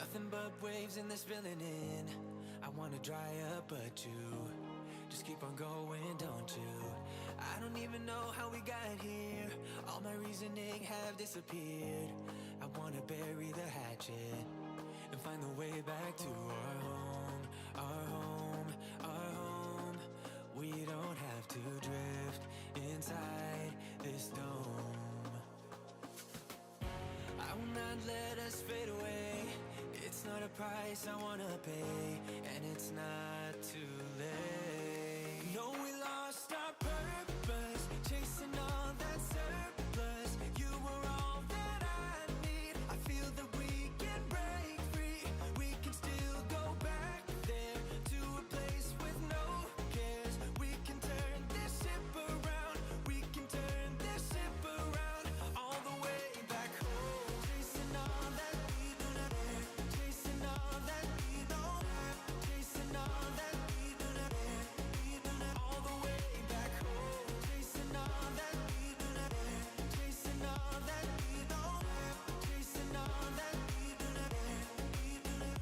Nothing but waves in this filling in. I wanna dry up, but you just keep on going, don't you? I don't even know how we got here. All my reasoning have disappeared. I wanna bury the hatchet and find the way back to our home, our home, our home. We don't have to drift inside this dome. I will not let us fade away. It's not a price I wanna pay, and it's not too late. No, we lost our purpose, chasing all that surplus. You were all that I need. I feel that we can break free. We can still go back there to a place with no cares. We can turn this ship around. We can turn this ship around all the way back home. Chasing all that we do not have. Chasing all that we don't have. Chasing all that we do not have. We do not all the way back home. Chasing all that we do not have. Chasing all that we don't have. Chasing all that we do not have. We do not.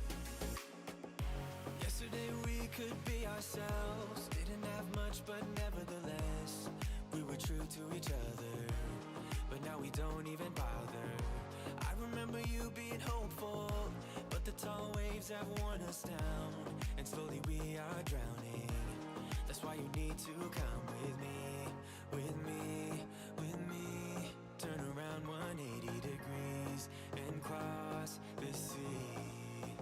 Yesterday we could be ourselves. Didn't have much, but nevertheless we were true to each other. But now we don't even bother. I remember you being hopeful, but the tall waves have worn us down, and slowly we are drowning. That's why you need to come with me, with me, with me. Turn around 180 degrees and cross the sea.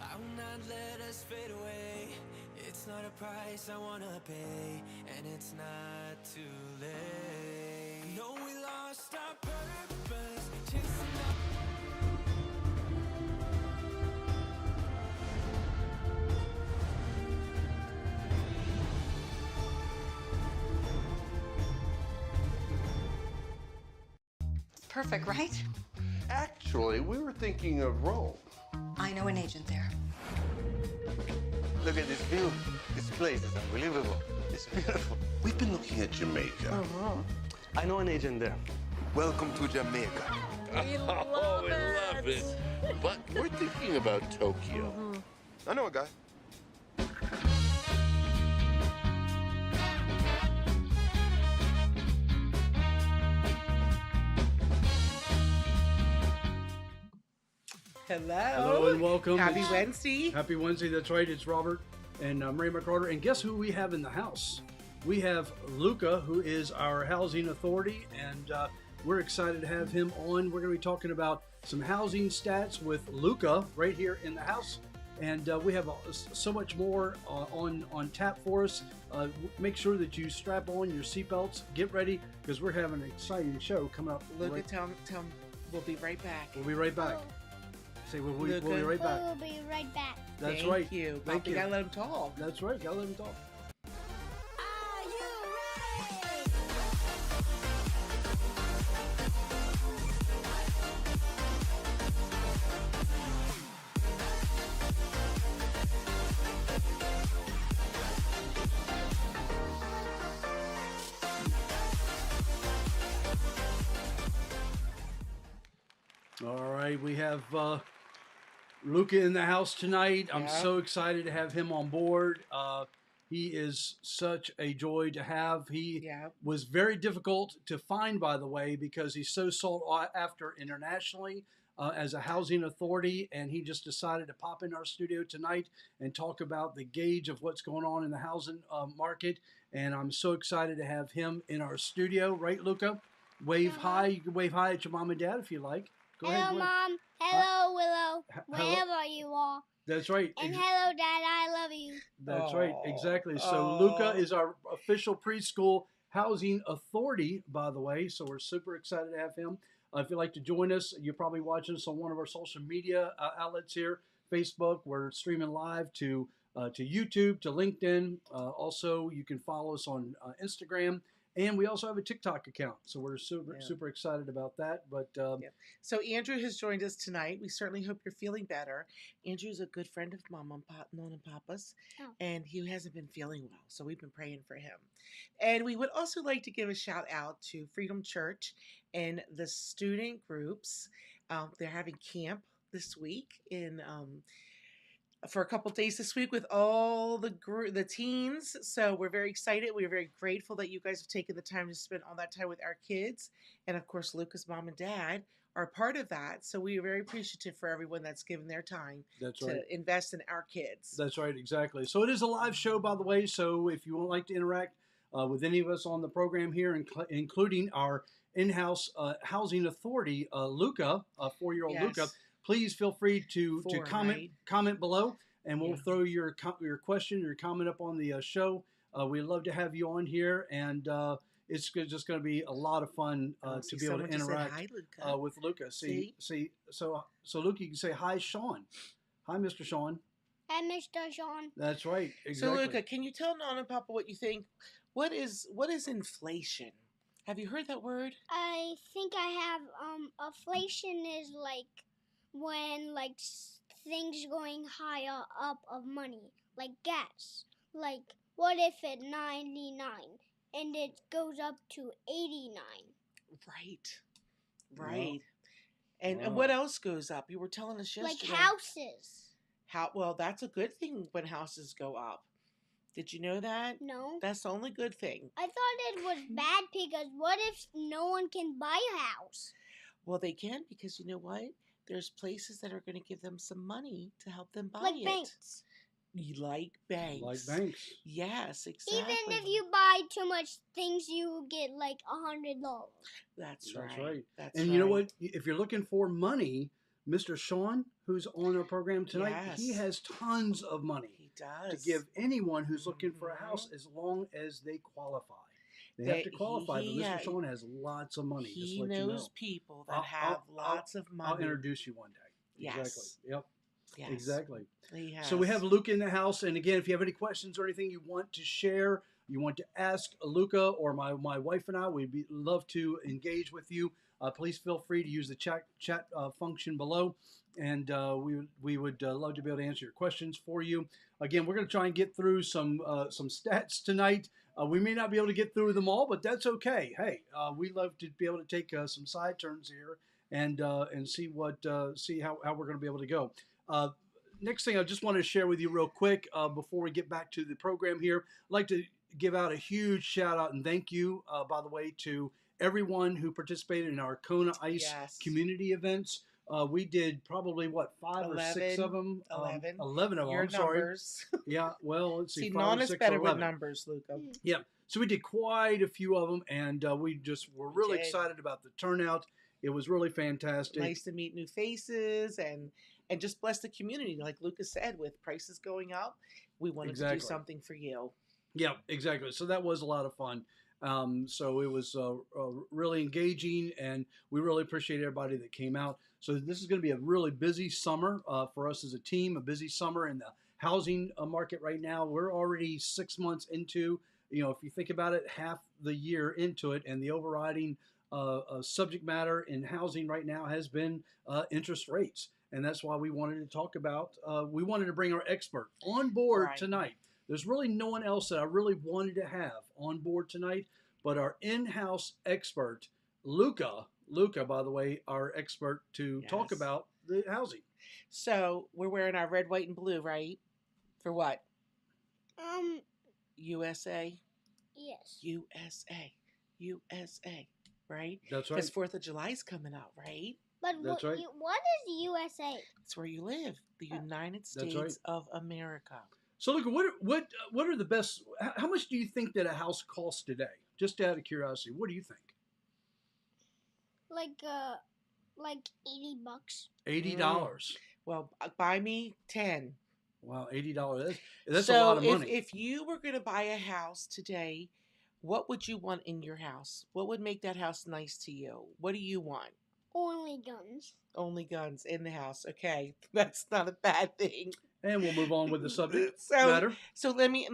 I will not let us fade away. It's not a price I wanna pay, and it's not too late. No, we lost our purpose, chasing up. Perfect, right? Actually, we were thinking of Rome. I know an agent there. Look at this view. This place is unbelievable. It's beautiful. We've been looking at Jamaica. I know an agent there. Welcome to Jamaica. We love it. But we're thinking about Tokyo. I know a guy. Hello and welcome. Happy It's- Wednesday. Happy Wednesday, that's right. It's Robert and Marie McArtor. And guess who we have in the house? We have Luca, who is our housing authority, and we're excited to have him on. We're going to be talking about some housing stats with Luca right here in the house. And we have so much more on tap for us. Make sure that you strap on your seatbelts, get ready, because we're having an exciting show coming up. Luca, right. tell him we'll be right back. We'll be right back. Say we'll be Luca. right back. We'll be right back. That's Thank right. you. Thank We you. gotta let him talk. That's right. Gotta let him talk. Are you ready? All right, we have Luca in the house tonight. I'm Yeah. so excited to have him on board. He is such a joy to have. He Yeah. was very difficult to find, by the way, because he's so sought after internationally as a housing authority, and he just decided to pop in our studio tonight and talk about the gauge of what's going on in the housing market. And I'm so excited to have him in our studio, right, Luca? Wave hi. You can wave hi at your mom and dad if you like. Go Hello, ahead. Mom. Hello, Willow. hello? Wherever you are. That's right. And hello, Dad. I love you. That's right. Aw. Exactly. So Aw. Luca is our official preschool housing authority, by the way. So we're super excited to have him. If you'd like to join us, you're probably watching us on one of our social media outlets here, Facebook. We're streaming live to YouTube, to LinkedIn. Also, you can follow us on Instagram. And we also have a TikTok account. So we're super excited about that. But So Andrew has joined us tonight. We certainly hope you're feeling better. Andrew's a good friend of Mama and Papa's, and he hasn't been feeling well. So we've been praying for him. And we would also like to give a shout out to Freedom Church and the student groups. They're having camp this week for a couple days this week with all the teens. So we're very excited. We're very grateful that you guys have taken the time to spend all that time with our kids. And of course, Luca's mom and dad are part of that. So we are very appreciative for everyone that's given their time to invest in our kids. That's right, exactly. So it is a live show, by the way. So if you would like to interact with any of us on the program here, including our in-house housing authority, Luca, 4-year-old Luca, please feel free to comment below, and we'll throw your question, your comment up on the show. We'd love to have you on here, and it's just going to be a lot of fun to be able to interact with Luca. So Luca, you can say hi, Sean. Hi, Mr. Sean. Hi, Mr. Sean. That's right. Exactly. So Luca, can you tell Nana and Papa what you think? What is inflation? Have you heard that word? I think I have. Inflation is like when like things going higher up of money, like gas. Like what if it's 99 and it goes up to 89? Right. And what else goes up? You were telling us yesterday. Like houses. Well, that's a good thing when houses go up. Did you know that? No. That's the only good thing. I thought it was bad because what if no one can buy a house? Well, they can, because you know what? There's places that are going to give them some money to help them buy it. Like banks. Like banks. Like banks. Yes, exactly. Even if you buy too much things, you get like $100. That's right. That's and you know what? If you're looking for money, Mr. Sean, who's on our program tonight, he has tons of money. He does. To give anyone who's looking for a house, as long as they qualify. They have to qualify, but Mr. Sean has lots of money. He just knows people that have lots of money. I'll introduce you one day. Yes. Exactly. Yep. Yes. Exactly. He has. So we have Luca in the house, and again, if you have any questions or anything you want to share, you want to ask Luca or my wife and I, we'd love to engage with you. Please feel free to use the chat function below, and we would love to be able to answer your questions for you. Again, we're going to try and get through some stats tonight. We may not be able to get through them all, but that's okay. Hey, we love to be able to take some side turns here and see how we're going to be able to go. Next thing I just want to share with you real quick before we get back to the program here, I'd like to give out a huge shout out and thank you, by the way, to everyone who participated in our Kona Ice community events. We did probably, 5 or 6 of them? 11 of them, Your I'm sorry. numbers. Yeah, well, let's see. 5 Nana's or 6 better or with 11. numbers, Luca. Yeah, so we did quite a few of them, and we just were really excited about the turnout. It was really fantastic. Nice to meet new faces and just bless the community. Like Luca said, with prices going up, we wanted to do something for you. Yeah, exactly. So that was a lot of fun. So it was really engaging, and we really appreciate everybody that came out. So this is going to be a really busy summer for us as a team, a busy summer in the housing market right now. We're already 6 months into, if you think about it, half the year into it, and the overriding subject matter in housing right now has been interest rates. And that's why we wanted to talk about, we wanted to bring our expert on board tonight. There's really no one else that I really wanted to have on board tonight, but our in-house expert, Luca, by the way, our expert to talk about the housing. So we're wearing our red, white, and blue, right? For what? USA? Yes. USA, right? That's right. Because 4th of July is coming up, right? But That's right. What is USA? It's where you live, the United States of America. So, look, what are the best? How much do you think that a house costs today? Just out of curiosity, what do you think? Like $80. $80. Well, buy me 10. Wow, $80. That's a lot of money. If you were going to buy a house today, what would you want in your house? What would make that house nice to you? What do you want? Only guns. Only guns in the house. Okay, that's not a bad thing. And we'll move on with the subject matter. So let me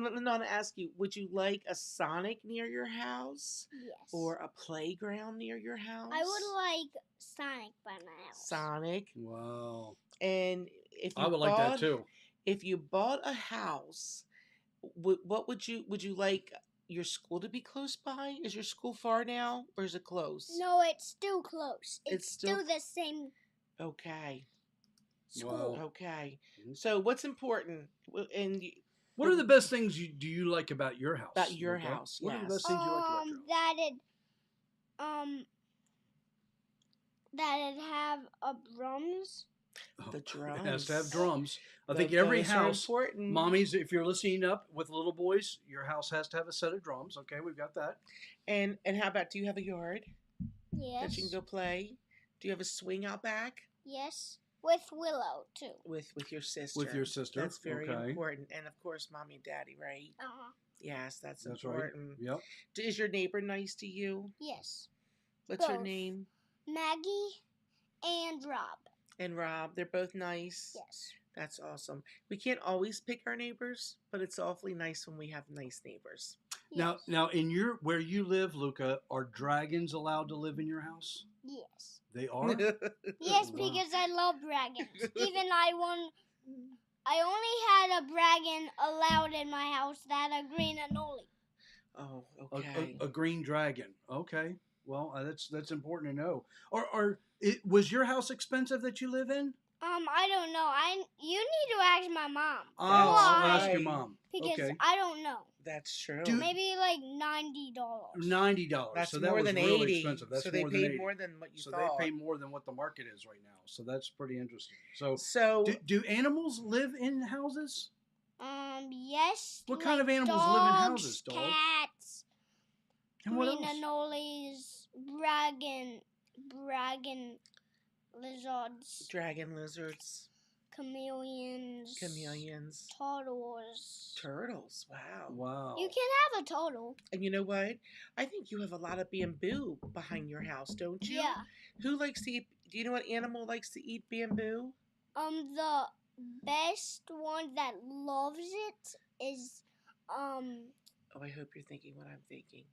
ask you, would you like a Sonic near your house? Yes. Or a playground near your house? I would like Sonic by my house. Sonic. Wow. And if you I would like that too. If you bought a house, what would you like your school to be close by? Is your school far now, or is it close? No, it's still close. It's still the same Okay. School. Wow. Okay. Mhm. So what's important? What are the best things do you like about your house? About your Luca? house, What are the yes. best things you like about your house? That it have drums. The It has to have drums. drums. I think every Those are house, important. mommies, if you're listening up with little boys, your house has to have a set of drums. Okay, we've got that. And how about, do you have a yard Yes. that you can go play? Do you have a swing out back Yes. With Willow too. with your sister? With your sister, That's very okay. important. And of course, mommy and daddy, right? Yes, that's That's important. right. Yep. Is your neighbor nice to you? Yes. What's her Both. name? Maggie and Rob. And Rob. They're both nice. Yes. That's awesome. We can't always pick our neighbors, but it's awfully nice when we have nice neighbors. Yes. Now, in where you live, Luca, are dragons allowed to live in your house? Yes. They are. Yes, Wow. because I love dragons. Even I only had a dragon allowed in my house that a green anole. Oh, okay. A green dragon. Okay. Well, that's important to know. Was your house expensive that you live in? I don't know. You need to ask my mom. I'll ask your right. mom. Because Okay. I don't know. That's true. Maybe like $90. $90. That's so that more was than really 80. expensive. That's So they more than paid 80. more than what you So thought. they pay more than what the market is right now. So that's pretty interesting. So So do animals live in houses? Yes. What kind like of animals dogs, live in houses? Dogs. Cats. And what Green else? anoles. Dragon lizards. dragon lizards, Chameleons. Turtles. turtles. Wow. Wow. You can have a turtle. And you know what? I think you have a lot of bamboo behind your house, don't you? Yeah. Who likes to eat? Do you know what animal likes to eat bamboo? The best one that loves it is Oh, I hope you're thinking what I'm thinking.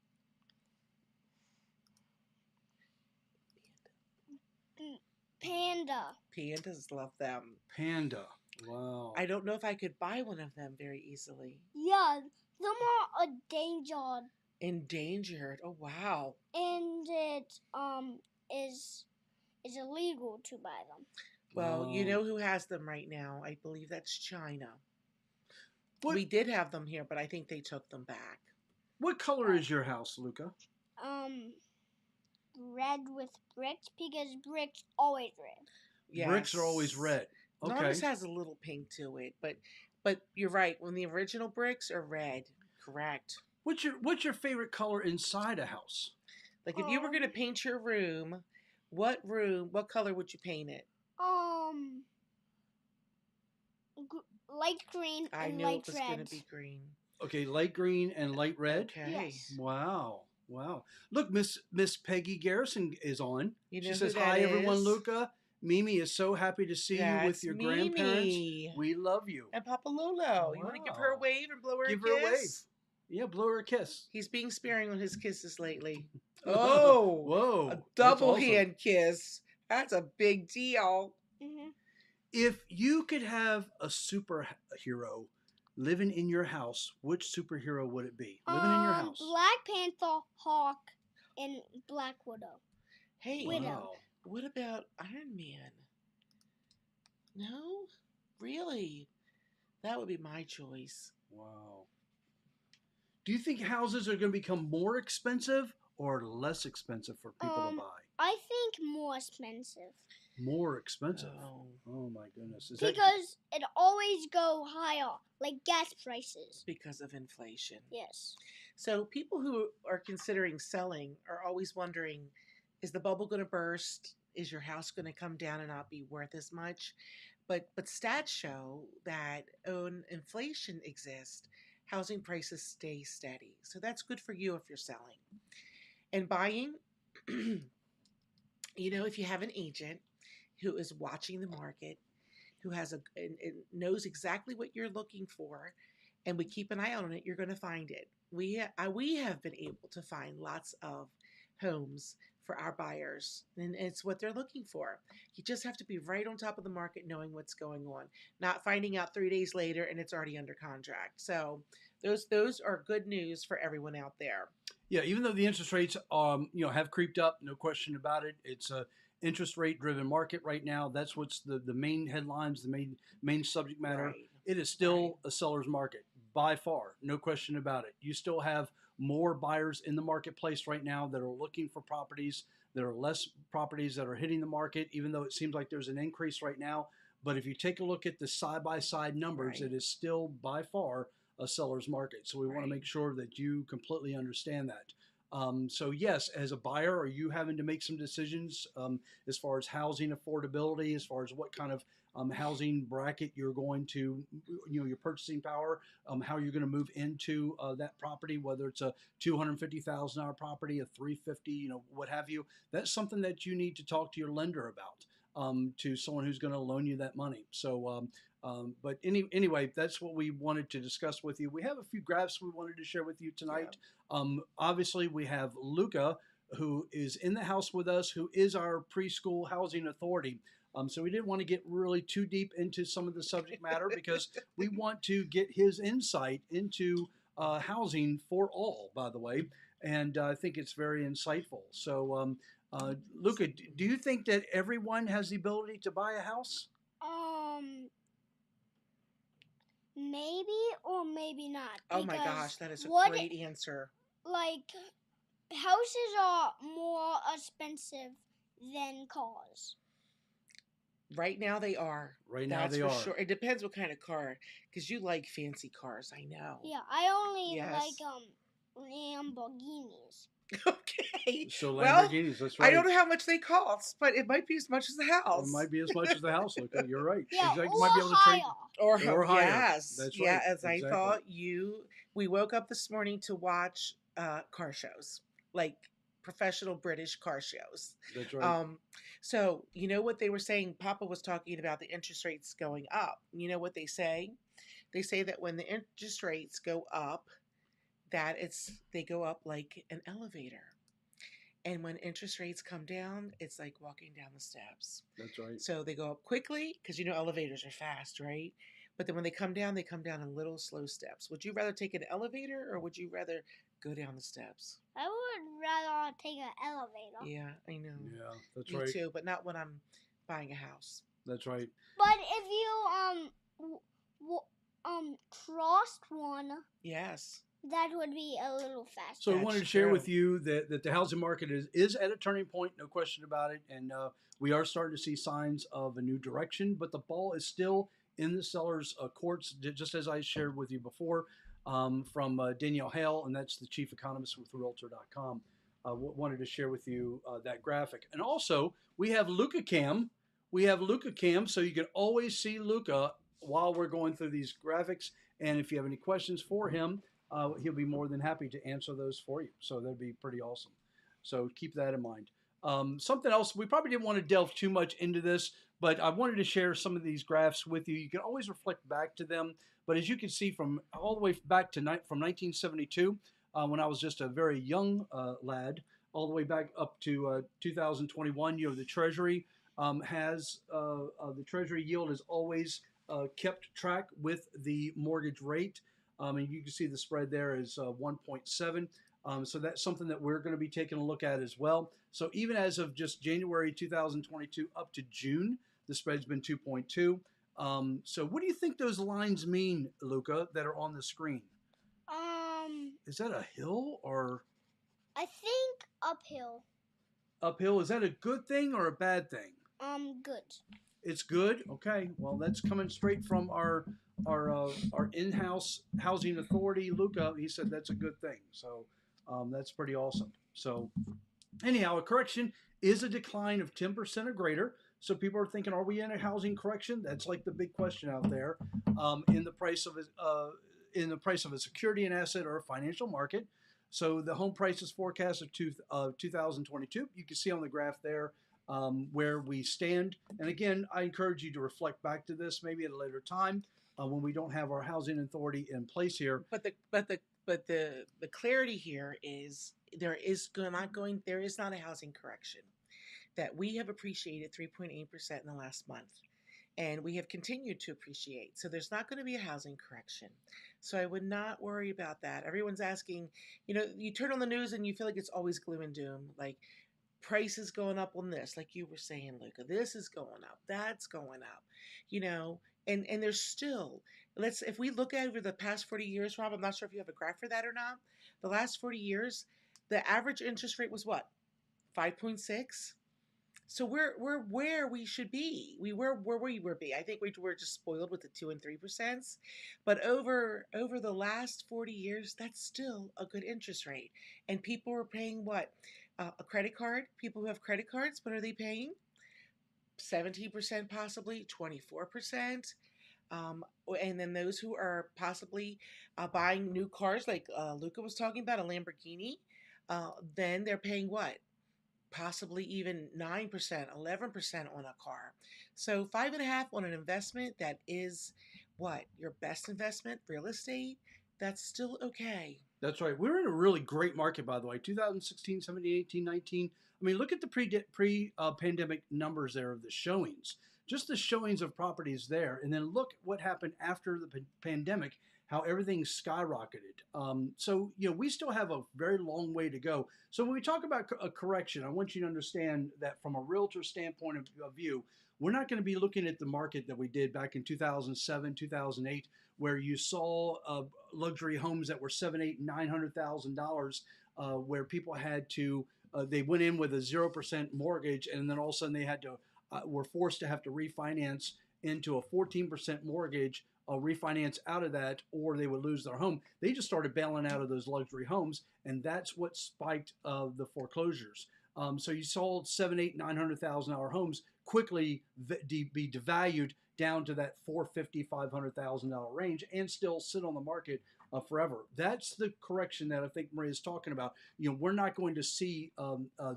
panda. Pandas love them. Panda. Wow. I don't know if I could buy one of them very easily. Yeah, them are endangered, Endangered. Oh, wow. and it is illegal to buy them. Well, you Wow. know who has them right now? I believe that's China. What- We did have them here, but I think they took them back. What color is your house, Luca? Red with bricks because bricks always red. Yes. Bricks are always red. Okay. Norris has a little pink to it, but you're right. When the original bricks are red, correct. What's your favorite color inside a house? Like if you were going to paint your room, what color would you paint it? Light green I and knew light it was red. going to be green. Okay, light green and light red. Okay. Yes. Wow. Look, Miss Peggy Garrison is on. You know She who says, that "Hi, everyone. is? Luca, Mimi is so happy to see you with your grandparents. Mimi. We love you. And Papa Lolo. You want to give her a Wow. wave and blow her Give a her a wave. kiss? Yeah, blow her a kiss. He's being sparing on his kisses lately. Oh, Whoa! a that's double awesome. hand kiss. That's a big deal. Mm-hmm. If you could have a superhero living in your house, which superhero would it be? Living in your house. Black Panther, Hawk, and Black Widow. Hey, Widow. Wow. what about Iron Man? No? Really? That would be my choice. Wow. Do you think houses are going to become more expensive or less expensive for people to buy? I think more expensive More expensive. Oh, Oh my goodness. Is that- because it always go higher, like gas prices. because of inflation. Yes. So people who are considering selling are always wondering, is the bubble going to burst? Is your house going to come down and not be worth as much? But stats show that when inflation exists, housing prices stay steady. So that's good for you if you're selling. And buying, if you have an agent who is watching the market, who has and knows exactly what you're looking for, and we keep an eye on it, you're going to find it. We have been able to find lots of homes for our buyers, and it's what they're looking for. You just have to be right on top of the market, knowing what's going on, not finding out 3 days later and it's already under contract. So those are good news for everyone out there. Yeah, even though the interest rates have creeped up, no question about it. interest rate driven market right now. That's what's the main headlines, the main subject matter. Right. It is still a seller's market by far, no question about it. You still have more buyers in the marketplace right now that are looking for properties. There are less properties that are hitting the market, even though it seems like there's an increase right now. But if you take a look at the side-by-side numbers, Right. it is still by far a seller's market. So we want to Right. make sure that you completely understand that. So yes, as a buyer, are you having to make some decisions as far as housing affordability, as far as what kind of housing bracket you're going to, your purchasing power, how you're going to move into that property, whether it's a $250,000 property, a $350,000, what have you. That's something that you need to talk to your lender about, to someone who's going to loan you that money. So, but anyway, that's what we wanted to discuss with you. We have a few graphs we wanted to share with you tonight. Obviously, we have Luca, who is in the house with us, who is our preschool housing authority. So we didn't want to get really too deep into some of the subject matter because we want to get his insight into housing for all, by the way. And I think it's very insightful. So, Luca, do you think that everyone has the ability to buy a house? Maybe or maybe not. Oh my because gosh, that is a what great answer. like houses are more expensive than cars. Right now they are. Right now That's they for are. sure. It depends what kind of car, because you like fancy cars. I know. Yeah, I only Yes. like Lamborghinis. Okay. So Well, Lamborghinis, that's right. I don't know how much they cost, but it might be as much as the house. It might be as much as the house, Luca. You're right. Yeah, Exactly. or Might be able to higher. trade. Or higher. Yes. That's yeah, right. as I Exactly. thought we woke up this morning to watch car shows, like professional British car shows. That's right. So you know what they were saying? Papa was talking about the interest rates going up. You know what they say? They say that when the interest rates go up, that they go up like an elevator. And when interest rates come down, it's like walking down the steps. That's right. So they go up quickly because elevators are fast, right? But then when they come down in little slow steps. Would you rather take an elevator or would you rather go down the steps? I would rather take an elevator. Yeah, I know. Yeah, that's Me right. too, but not when I'm buying a house. That's right. But if you crossed one, Yes. that would be a little faster. So I That's wanted to share true. with you that the housing market is at a turning point, no question about it. And we are starting to see signs of a new direction, but the ball is still in the seller's courts, just as I shared with you before from Danielle Hale, and that's the chief economist with Realtor.com. Wanted to share with you that graphic. And also, we have Luca Cam. So you can always see Luca while we're going through these graphics. And if you have any questions for him, he'll be more than happy to answer those for you. So that'd be pretty awesome. So keep that in mind. Something else, we probably didn't want to delve too much into this, but I wanted to share some of these graphs with you. You can always reflect back to them. But as you can see from all the way back to from 1972, when I was just a very young lad, all the way back up to 2021, the Treasury the Treasury yield has always kept track with the mortgage rate. And you can see the spread there is 1.7. So that's something that we're going to be taking a look at as well. So even as of just January 2022 up to June, the spread's been 2.2. So what do you think those lines mean, Luca, that are on the screen? Is that a hill or? I think uphill. Uphill, is that a good thing or a bad thing? Good. It's good. Okay. Well, that's coming straight from our in-house housing authority, Luca. He said that's a good thing. So that's pretty awesome. So anyhow, a correction is a decline of 10% or greater. So people are thinking, are we in a housing correction? That's like the big question out there in the price of a security, an asset, or a financial market. So the home prices forecast of 2022, you can see on the graph there where we stand. And again, I encourage you to reflect back to this maybe at a later time when we don't have our housing authority in place here. But the clarity here is there is not a housing correction. That we have appreciated 3.8% in the last month. And we have continued to appreciate. So there's not going to be a housing correction. So I would not worry about that. Everyone's asking, you turn on the news and you feel like it's always gloom and doom. Like prices going up on this, like you were saying, Luca. This is going up. That's going up. You know, and there's still, if we look over the past 40 years, Rob, I'm not sure if you have a graph for that or not. The last 40 years, the average interest rate was what? 5.6. So we're where we should be. We were where we would be. I think we were just spoiled with the 2 and 3%. But over the last 40 years, that's still a good interest rate. And people are paying what? A credit card. People who have credit cards, what are they paying? 17% possibly, 24%. And then those who are possibly buying new cars, like Luca was talking about, a Lamborghini, then they're paying what? Possibly even 9%, 11% on a car. So 5.5 on an investment that is what? Your best investment, real estate, that's still okay. That's right. We're in a really great market, by the way. 2016, 17, 18, 19. I mean, look at the pre-pandemic numbers there of the showings. Just the showings of properties there. And then look what happened after the pandemic, how everything skyrocketed. So, you know, we still have a very long way to go. So when we talk about a correction, I want you to understand that from a realtor standpoint of view, we're not going to be looking at the market that we did back in 2007, 2008, where you saw luxury homes that were $700,000, $800,000, $900,000, where people had to, they went in with a 0% mortgage, and then all of a sudden they had to, were forced to have to refinance into a 14% mortgage, refinance out of that, or they would lose their home. They just started bailing out of those luxury homes, and that's what spiked the foreclosures. So you saw $700,000, $800,000, $900,000 homes quickly be devalued down to that $450,000, $500,000 range, and still sit on the market forever. That's the correction that I think Maria is talking about. You know, we're not going to see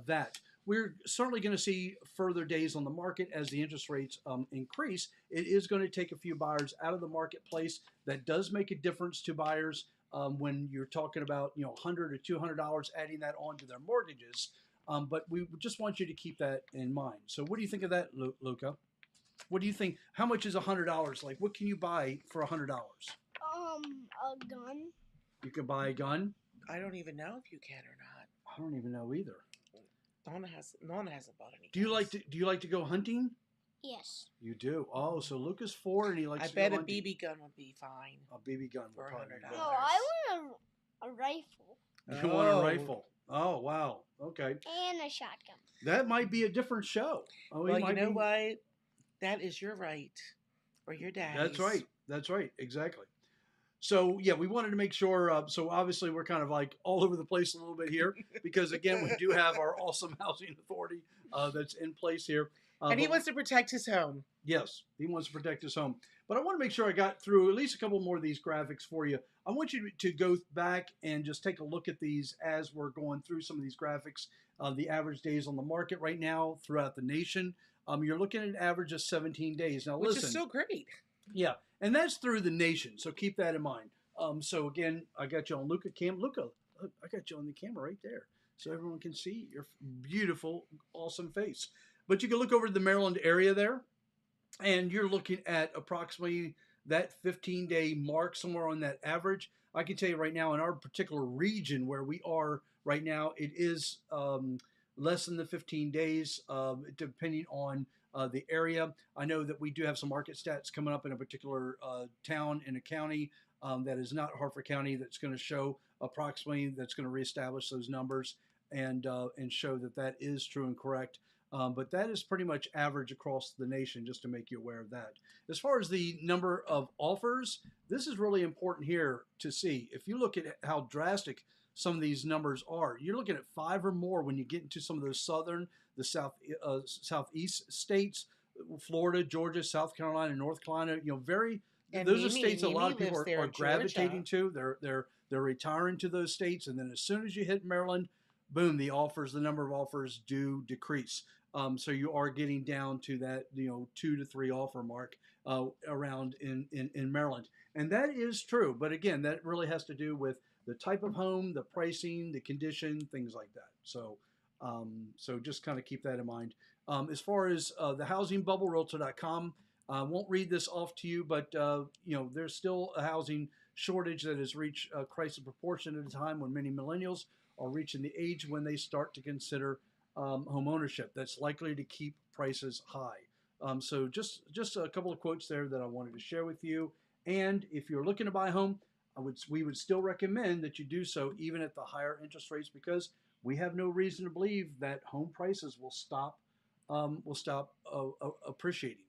that. We're certainly going to see further days on the market as the interest rates increase. It is going to take a few buyers out of the marketplace. That does make a difference to buyers when you're talking about, you know, $100 or $200 adding that onto their mortgages. But we just want you to keep that in mind. So what do you think of that, Luca? What do you think? How much is $100? Like, what can you buy for $100? A gun. You can buy a gun? I don't even know if you can or not. I don't even know either. Nona hasn't bought any. Do you like to go hunting? Yes. You do. Oh, so Luca's 4 and he likes I to bet go a hunting. BB gun would be fine. A BB gun For would probably $100. be No, good. I want a rifle. You want a rifle? Oh, wow. Okay. And a shotgun. That might be a different show. Oh, Well, you know what? That is your right, or your dad's. That's right. That's right. Exactly. So, yeah, we wanted to make sure. So, obviously, we're kind of like all over the place a little bit here because, again, we do have our awesome housing authority that's in place here. And he wants to protect his home. Yes, he wants to protect his home. But I want to make sure I got through at least a couple more of these graphics for you. I want you to go back and just take a look at these as we're going through some of these graphics. The average days on the market right now throughout the nation. You're looking at an average of 17 days. Now, Which listen. is still great. Yeah, and that's through the nation, so keep that in mind. So again, I got you on Luca. Luca, I got you on the camera right there, so everyone can see your beautiful, awesome face. But you can look over to the Maryland area there, and you're looking at approximately that 15-day mark, somewhere on that average. I can tell you right now, in our particular region where we are right now, it is less than the 15 days, depending on the area. I know that we do have some market stats coming up in a particular town in a county that is not Harford County that's going to show approximately, that's going to reestablish those numbers and show that that is true and correct. But that is pretty much average across the nation, just to make you aware of that. As far as the number of offers, this is really important here to see. If you look at how drastic some of these numbers are, you're looking at 5 or more when you get into some of those southeast states, Florida, Georgia, South Carolina, North Carolina. You know, those are states a lot of people are gravitating to. They're retiring to those states, and then as soon as you hit Maryland, boom, the number of offers do decrease. So you are getting down to that 2 to 3 offer mark around in Maryland, and that is true. But again, that really has to do with the type of home, the pricing, the condition, things like that. So just kind of keep that in mind. As far as the housing bubble, Realtor.com, I won't read this off to you, but there's still a housing shortage that has reached a crisis proportion at a time when many millennials are reaching the age when they start to consider home ownership that's likely to keep prices high. So just a couple of quotes there that I wanted to share with you. And if you're looking to buy a home, we would still recommend that you do so even at the higher interest rates, because we have no reason to believe that home prices will stop appreciating.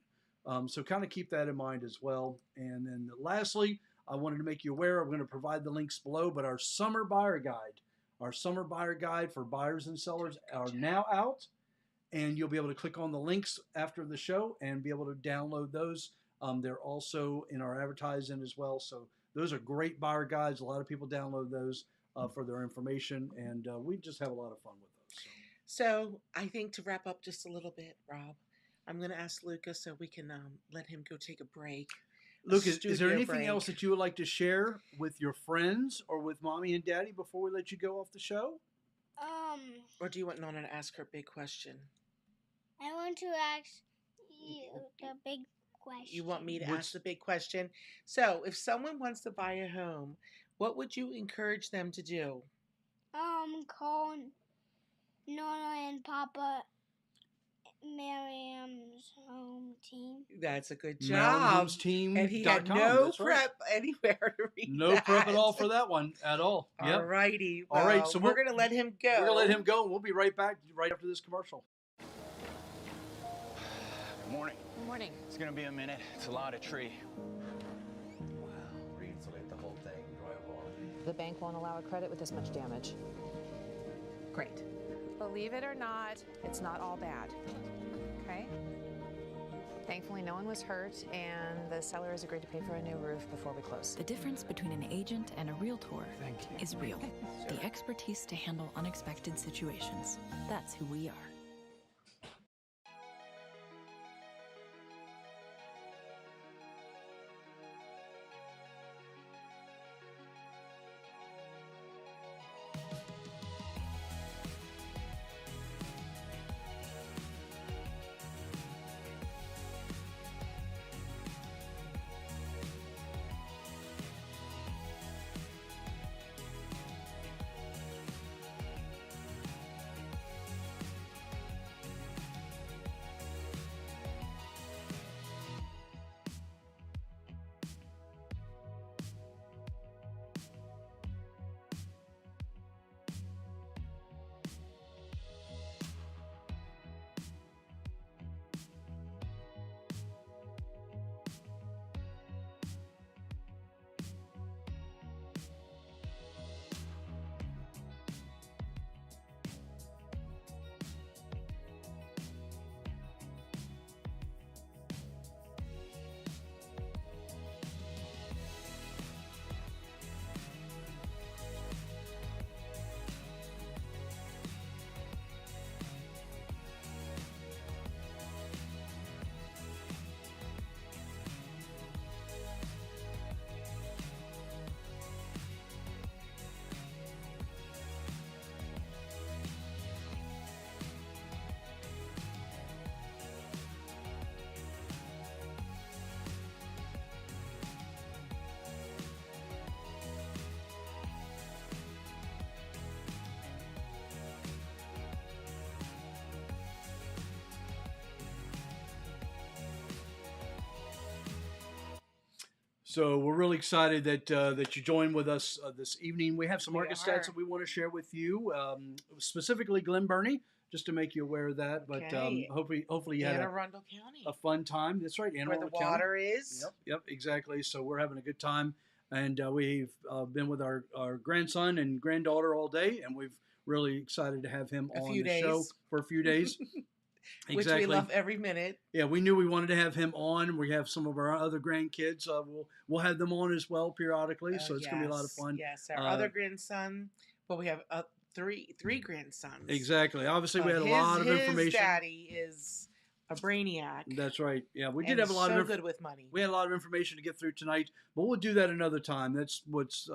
So kind of keep that in mind as well. And then lastly, I wanted to make you aware, I'm going to provide the links below, but our summer buyer guide for buyers and sellers are now out, and you'll be able to click on the links after the show and be able to download those. They're also in our advertising as well. So those are great buyer guides. A lot of people download those for their information, and we just have a lot of fun with those. So I think to wrap up just a little bit, Rob, I'm going to ask Luca so we can let him go take a break. Luca, is there anything else that you would like to share with your friends or with Mommy and Daddy before we let you go off the show? Or do you want Nona to ask her big question? I want to ask you the big question. You want me to ask the big question? So, if someone wants to buy a home, what would you encourage them to do? Call Nona and Papa Miriam's home team. That's a good Miriam job. Homes Team. And he had no prep right. anywhere to read No that. prep at all for that one at all. Yep. All righty. All right. So we're going to let him go. We're going to let him go. We'll be right back right after this commercial. Good morning. Good morning. It's going to be a minute. It's a lot of tree. Wow. Re-insulate the whole thing, drywall. The bank won't allow a credit with this much damage. Great. Believe it or not, it's not all bad. Okay? Thankfully, no one was hurt, and the seller has agreed to pay for a new roof before we close. The difference between an agent and a realtor is real. The expertise to handle unexpected situations. That's who we are. So we're really excited that you joined with us this evening. We have some market stats that we want to share with you, specifically Glen Burnie, just to make you aware of that. But hopefully you had Arundel County. A fun time. That's right, where the water is. Yep, exactly. So we're having a good time, and we've been with our grandson and granddaughter all day, and we've really excited to have him on the show for a few days. Exactly. Which we love every minute. Yeah, we knew we wanted to have him on. We have some of our other grandkids. We'll have them on as well periodically, so it's going to be a lot of fun. Yes, our other grandson. Well, we have three grandsons. Exactly. Obviously, we had a lot of information. His daddy is a brainiac. That's right. Yeah, we did have a lot of good with money. We had a lot of information to get through tonight, but we'll do that another time. That's what's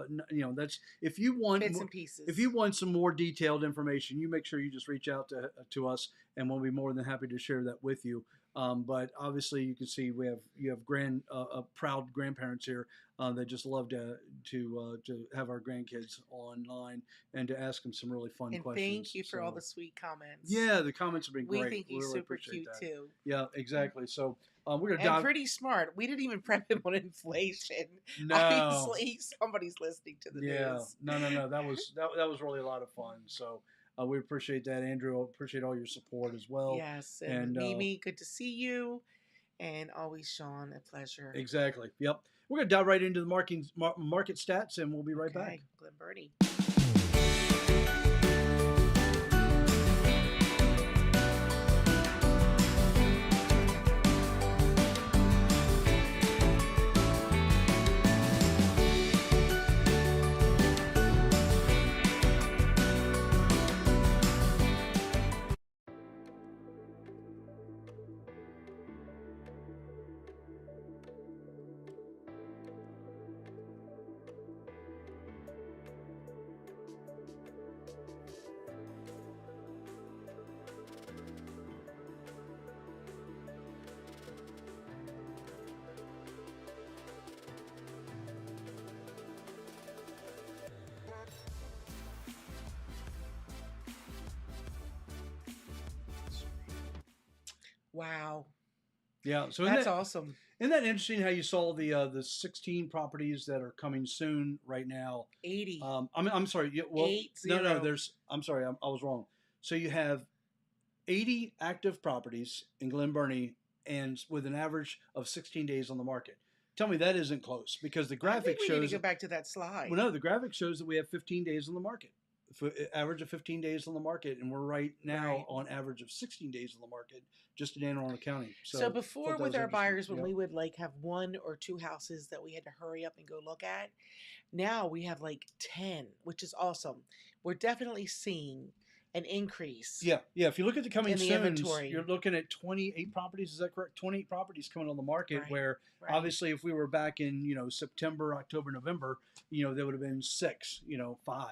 that's if you want bits and pieces. If you want some more detailed information, you make sure you just reach out to us, and we'll be more than happy to share that with you. But obviously, you can see you have proud grandparents here that just love to have our grandkids online and to ask them some really fun And questions. thank you for all the sweet comments. Yeah, the comments have been great. We think he's really super cute that. too. Yeah, exactly. So we're gonna And dive. pretty smart. We didn't even prep him on inflation. No. Obviously, somebody's listening to the news. No. That was really a lot of fun. So we appreciate that, Andrew. Appreciate all your support as well. Yes, and Mimi, good to see you. And always, Sean, a pleasure. Exactly. Yep. We're going to dive right into the market stats, and we'll be right back. Glenn Birdie. Wow. Yeah, so that's awesome. Isn't that interesting how you saw the 16 properties that are coming soon right now? 80. I'm sorry. Yeah, well, 80. No. I'm sorry. I was wrong. So you have 80 active properties in Glen Burnie, and with an average of 16 days on the market. Tell me that isn't close, because the graphic shows. We need to go back to that slide. Well, no, the graphic shows that we have 15 days on the market. Average of 15 days on the market, and we're right now on average of 16 days on the market just in Anne Arundel County. So before, with our buyers, when we would like have 1 or 2 houses that we had to hurry up and go look at, now we have like 10, which is awesome. We're definitely seeing an increase. Yeah. If you look at the coming soon, inventory, you're looking at 28 properties. Is that correct? 28 properties coming on the market. Where obviously, if we were back in September, October, November, there would have been 6, 5,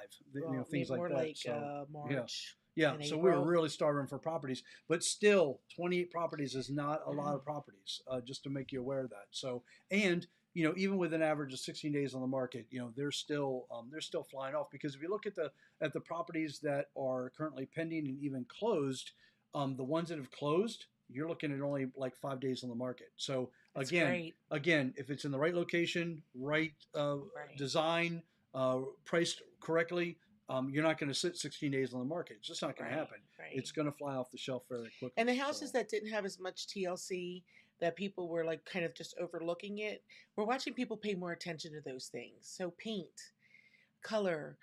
things like that. Like so, March. Yeah. So we were really starving for properties, but still, 28 properties is not a lot of properties. Just to make you aware of that. So even with an average of 16 days on the market, they're still flying off, because if you look at the properties that are currently pending and even closed, the ones that have closed, you're looking at only like 5 days on the market. So again, if it's in the right location, right design, priced correctly, you're not going to sit 16 days on the market. It's just not going to happen. It's going to fly off the shelf very quickly. And the houses that didn't have as much TLC, that people were like kind of just overlooking it, we're watching people pay more attention to those things. So paint, color,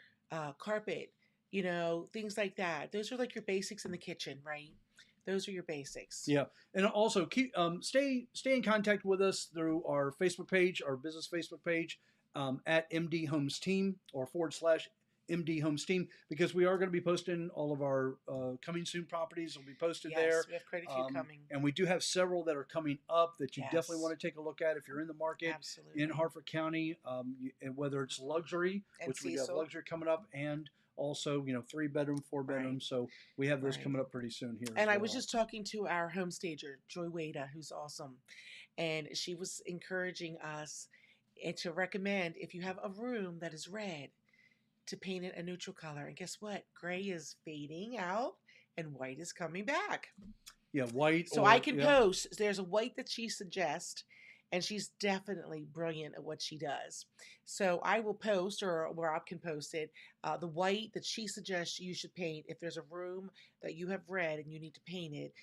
carpet, things like that. Those are like your basics in the kitchen, right? Those are your basics. Yeah, and also keep stay in contact with us through our Facebook page, our business Facebook page, at MD Homes Team or /MD Homes Team, because we are going to be posting all of our coming soon properties. Will be posted there. Yes, we have quite a few coming, and we do have several that are coming up that you definitely want to take a look at if you're in the market. Absolutely. In Harford County, and whether it's luxury, and which Cecil. We have luxury coming up, and also 3-bedroom, 4-bedroom. So we have those coming up pretty soon here. And I was just talking to our home stager, Joy Wada, who's awesome, and she was encouraging us to recommend, if you have a room that is red, to paint it a neutral color. And guess what? Gray is fading out and white is coming back. Yeah, white. So I can post. There's a white that she suggests, and she's definitely brilliant at what she does. So I will post, or Rob can post it, the white that she suggests you should paint. If there's a room that you have red and you need to paint it,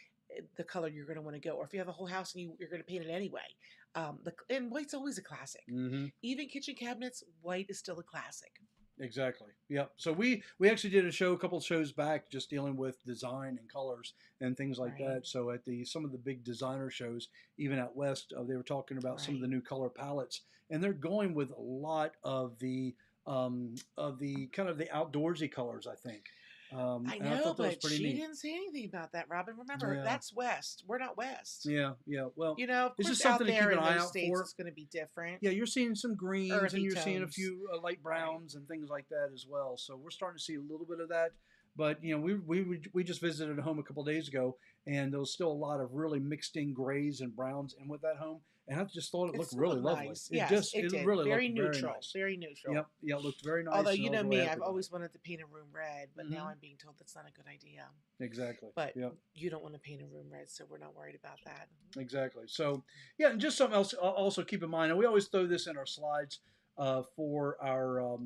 the color you're going to want to go. Or if you have a whole house and you're going to paint it anyway. And white's always a classic. Mm-hmm. Even kitchen cabinets, white is still a classic. Exactly. Yep. So we actually did a couple of shows back, just dealing with design and colors and things like that. So at some of the big designer shows, even out west, they were talking about some of the new color palettes, and they're going with a lot of the kind of the outdoorsy colors, I think. I know, but she didn't say anything about that, Robin. Remember, that's West. We're not West. Yeah. Well, of it's course, just something out there to keep an in eye those out states, for. It's going to be different. Yeah, you're seeing some greens, Earthy and you're seeing a tones. few light browns and things like that as well. So we're starting to see a little bit of that. But we just visited a home a couple of days ago, and there was still a lot of really mixed in grays and browns in with that home. And I just thought it looked It really looked lovely. nice. It Yes, just it it did. really Very looked neutral. very nice. Very neutral. Yep, yeah, it looked very nice. Although and you I know was me, really I've happy about always wanted to paint a room red, but now Mhm. I'm being told that's not a good idea. it. Exactly. But Yep. you don't want to paint a room red, so we're not worried about that. Exactly. So, yeah, and just something else. Also, keep in mind, and we always throw this in our slides for our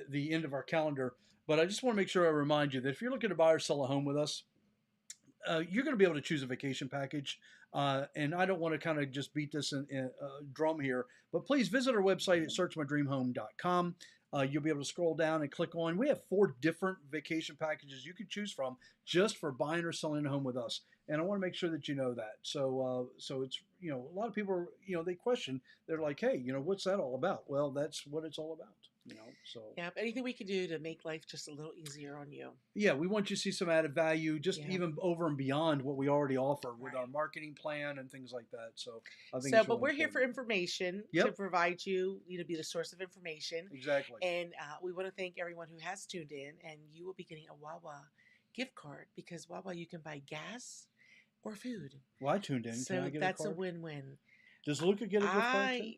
the end of our calendar. But I just want to make sure I remind you that if you're looking to buy or sell a home with us, you're going to be able to choose a vacation package. And I don't want to kind of just beat this in drum here, but please visit our website at searchmydreamhome.com. You'll be able to scroll down and click on. We have 4 different vacation packages you can choose from just for buying or selling a home with us. And I want to make sure that you know that. So it's, a lot of people, they question. They're like, hey, what's that all about? Well, that's what it's all about. So Yeah, anything we can do to make life just a little easier on you. yeah, we want you to see some added value, just even over and beyond what we already offer with our marketing plan and things like that. So I think. But we're here for information to provide you, be the source of information. Exactly. And we want to thank everyone who has tuned in, and you will be getting a Wawa gift card because Wawa you can buy gas or food. Well, I tuned in. So can I get that's a card? a win-win. Does Luca get a gift card too?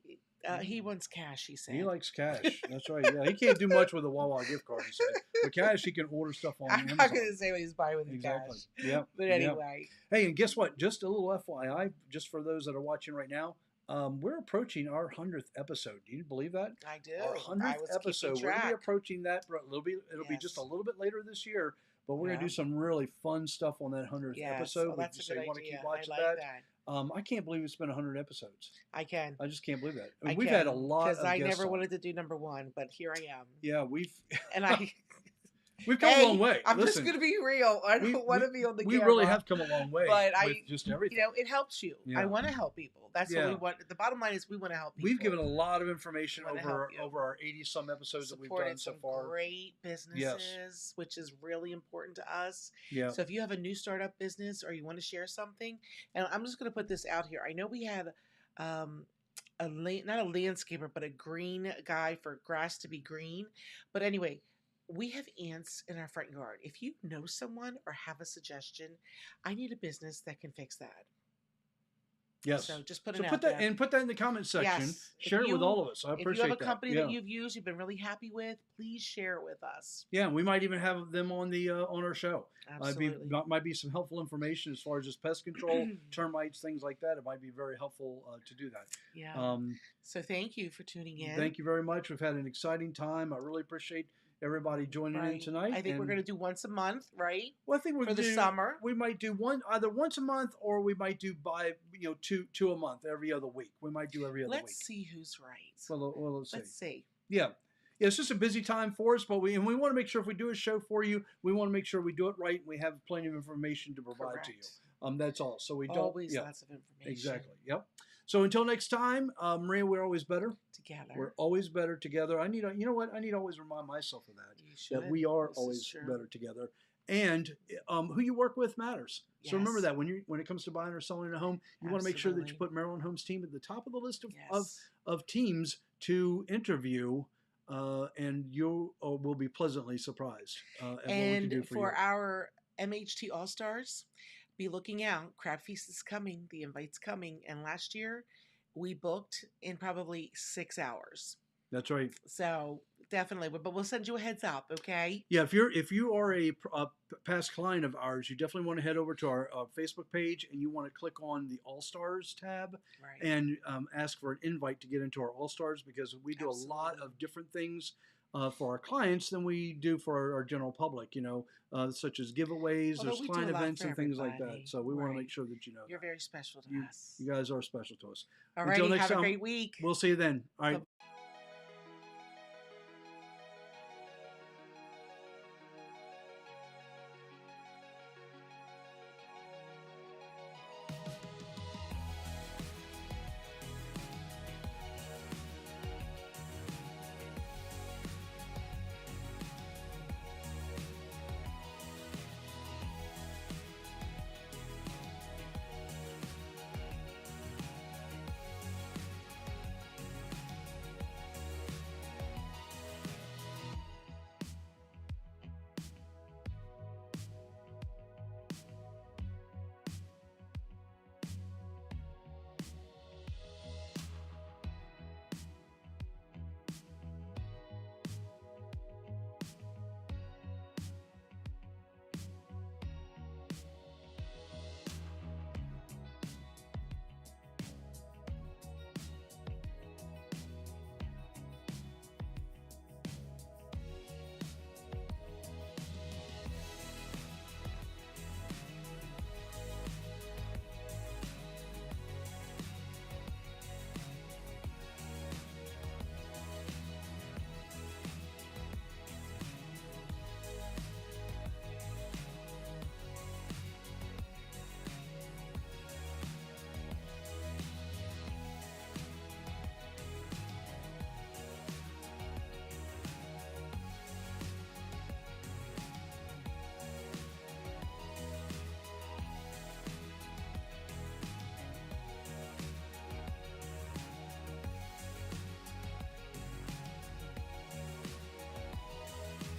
He wants cash, he said. He likes cash. That's right. Yeah, he can't do much with a Wawa gift card, he said. But cash, he can order stuff on Amazon. I'm not going to say what he's buying with the cash. Yeah. But anyway. Hey, and guess what? Just a little FYI, just for those that are watching right now, we're approaching our 100th episode. Do you believe that? I do. Our 100th episode. We're going to be approaching that. It'll be just a little bit later this year. But we're going to do some really fun stuff on that 100th episode. That's a good idea. Want to keep watching I like that. I can't believe it's been 100 episodes. I just can't believe that. We've had a lot of because I guests never on. wanted to do number 1, but here I am. Yeah, we've we've come a long way. I'm just going to be real. I don't want to be on the camera. We really have come a long way. But with just everything. It helps you. Yeah. I want to help people. That's what we want. The bottom line is we want to help people. We've given a lot of information over our 80-some episodes that we've done so far. Great businesses, which is really important to us. Yeah. So if you have a new startup business or you want to share something, and I'm just going to put this out here. I know we had not a landscaper, but a green guy for grass to be green. But anyway, we have ants in our front yard. If you know someone or have a suggestion, I need a business that can fix that. Yes. So just put that there. and put that in the comment section. Yes. Share it with all of us. I appreciate that. If you have a company that you've used, you've been really happy with, please share it with us. Yeah, we might even have them on the on our show. Absolutely. Might be some helpful information as far as just pest control, termites, things like that. It might be very helpful to do that. Yeah. So thank you for tuning in. Thank you very much. We've had an exciting time. I really appreciate everybody joining in tonight. I think we're going to do once a month, right? Well, I think we're for the summer. We might do either once a month, or we might do two a month, every other week. We might do every other week. Let's see who's right. Well, let's see. Let's see. Yeah. It's just a busy time for us, but we want to make sure if we do a show for you, we want to make sure we do it right and we have plenty of information to provide to you. That's all. So we don't always lots of information. Exactly. Yep. So until next time, Maria, we're always better together. We're always better together. I need to always remind myself of that. You should. That we are always better together. And who you work with matters. So remember that when it comes to buying or selling a home, you want to make sure that you put Maryland Homes team at the top of the list of teams to interview. And you will be pleasantly surprised at what we can do for you. Our MHT All-Stars, be looking out. Crab Feast is coming. The invite's coming. And last year, we booked in probably 6 hours. That's right. So definitely, but we'll send you a heads up, okay? Yeah, if you are a past client of ours, you definitely want to head over to our Facebook page and you want to click on the All Stars tab and ask for an invite to get into our All Stars, because we do a lot of different things for our clients than we do for our general public, such as giveaways, there's client events and things like that. So we want to make sure that you know you're very special to us. You guys are special to us. All right, have a great week. We'll see you then. All right.